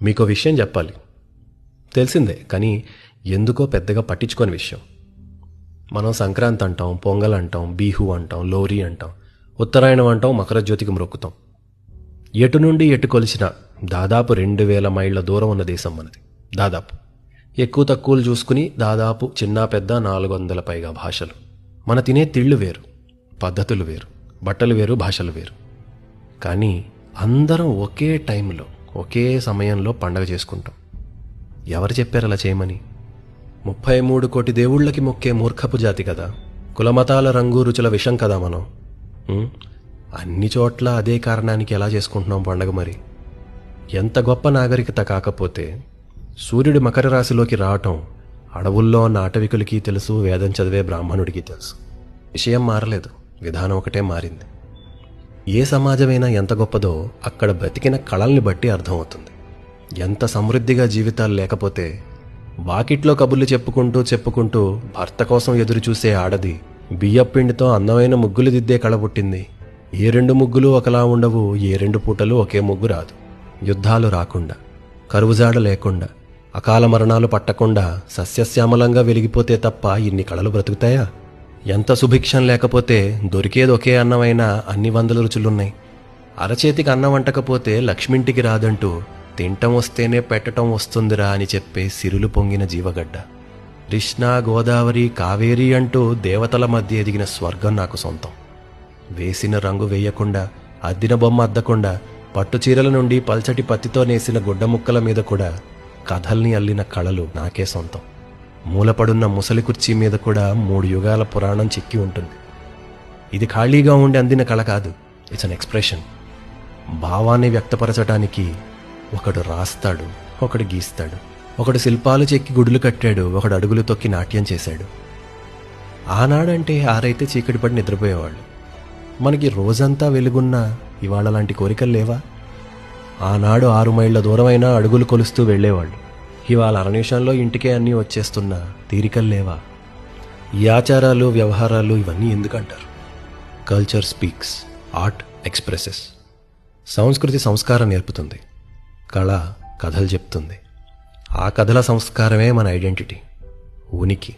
మీకో విషయం చెప్పాలి. తెలిసిందే, కానీ ఎందుకో పెద్దగా పట్టించుకోని విషయం. మనం సంక్రాంతి అంటాం, పొంగల్ అంటాం, బీహు అంటాం, లోరీ అంటాం, ఉత్తరాయణం అంటాం, మకర జ్యోతికి మ్రొక్కుతాం. ఎటు నుండి ఎటు కొలిసిన దాదాపు 2000 మైళ్ళ దూరం ఉన్న దేశం మనది. దాదాపు ఎక్కువ తక్కువలు చూసుకుని దాదాపు చిన్న పెద్ద 400 పైగా భాషలు. మన తినే తిళ్ళు వేరు, పద్ధతులు వేరు, బట్టలు వేరు, భాషలు వేరు. కానీ అందరం ఒకే టైంలో ఒకే సమయంలో పండగ చేసుకుంటాం. ఎవరు చెప్పారు అలా చేయమని? 33 కోటి దేవుళ్ళకి మొక్కే మూర్ఖపు జాతి కదా. కులమతాల రంగు రుచుల విషం కదా మనం. అన్ని చోట్ల అదే కారణానికి ఎలా చేసుకుంటున్నాం పండగ మరి? ఎంత గొప్ప నాగరికత కాకపోతే సూర్యుడి మకర రాశిలోకి రావటం అడవుల్లో ఉన్న ఆటవికులకి తెలుసు, వేదం చదివే బ్రాహ్మణుడికి తెలుసు. విషయం మారలేదు, విధానం ఒకటే మారింది. ఏ సమాజమైనా ఎంత గొప్పదో అక్కడ బ్రతికిన కళల్ని బట్టి అర్థమవుతుంది. ఎంత సమృద్ధిగా జీవితాలు లేకపోతే వాకిట్లో కబుర్లు చెప్పుకుంటూ భర్త కోసం ఎదురు చూసే ఆడది బియ్యపిండితో అందమైన ముగ్గులు దిద్దే కళ పుట్టింది. ఏ 2 ముగ్గులు ఒకలా ఉండవు, ఏ 2 పూటలు ఒకే ముగ్గు రాదు. యుద్ధాలు రాకుండా, కరువుజాడ లేకుండా, అకాల మరణాలు పట్టకుండా సస్యశ్యామలంగా వెలిగిపోతే తప్ప ఇన్ని కళలు బ్రతుకుతాయా? ఎంత సుభిక్షం లేకపోతే దొరికేది ఒకే అన్నమైనా అన్ని 100 రుచులున్నాయి. అరచేతికి అన్నం వంటకపోతే లక్ష్మింటికి రాదంటూ తింటం వస్తేనే పెట్టటం వస్తుందిరా అని చెప్పే సిరులు పొంగిన జీవగడ్డ. కృష్ణా, గోదావరి, కావేరి అంటూ దేవతల మధ్య ఎదిగిన స్వర్గం నాకు సొంతం. వేసిన రంగు వేయకుండా, అద్దిన బొమ్మ అద్దకుండా, పట్టుచీరల నుండి పల్చటి పత్తితో నేసిన గుడ్డ ముక్కల మీద కూడా కథల్ని అల్లిన కళలు నాకే సొంతం. మూలపడున్న ముసలి కుర్చీ మీద కూడా 3 యుగాల పురాణం చిక్కి ఉంటుంది. ఇది ఖాళీగా ఉండి అందిన కళ కాదు, ఇట్స్ అన్ ఎక్స్ప్రెషన్. భావాన్ని వ్యక్తపరచటానికి ఒకడు రాస్తాడు, ఒకడు గీస్తాడు, ఒకడు శిల్పాలు చెక్కి గుడులు కట్టాడు, ఒకడు అడుగులు తొక్కి నాట్యం చేశాడు. ఆనాడంటే ఆరైతే చీకటి పడి నిద్రపోయేవాళ్ళు. మనకి రోజంతా వెలుగున్నా ఇవాళ లాంటి కోరికలు లేవా? ఆనాడు 6 మైళ్ళ దూరమైనా అడుగులు కొలుస్తూ వెళ్లేవాళ్ళు. ఇవాళ 1 నిమిషంలో ఇంటికే అన్నీ వచ్చేస్తున్నా తీరికలు లేవా? ఈ ఆచారాలు, వ్యవహారాలు ఇవన్నీ ఎందుకంటారు? Culture speaks, art expresses. సంస్కృతి సంస్కారం నేర్పుతుంది, కళ కథలు చెప్తుంది. ఆ కథల సంస్కారమే మన ఐడెంటిటీ, ఉనికి.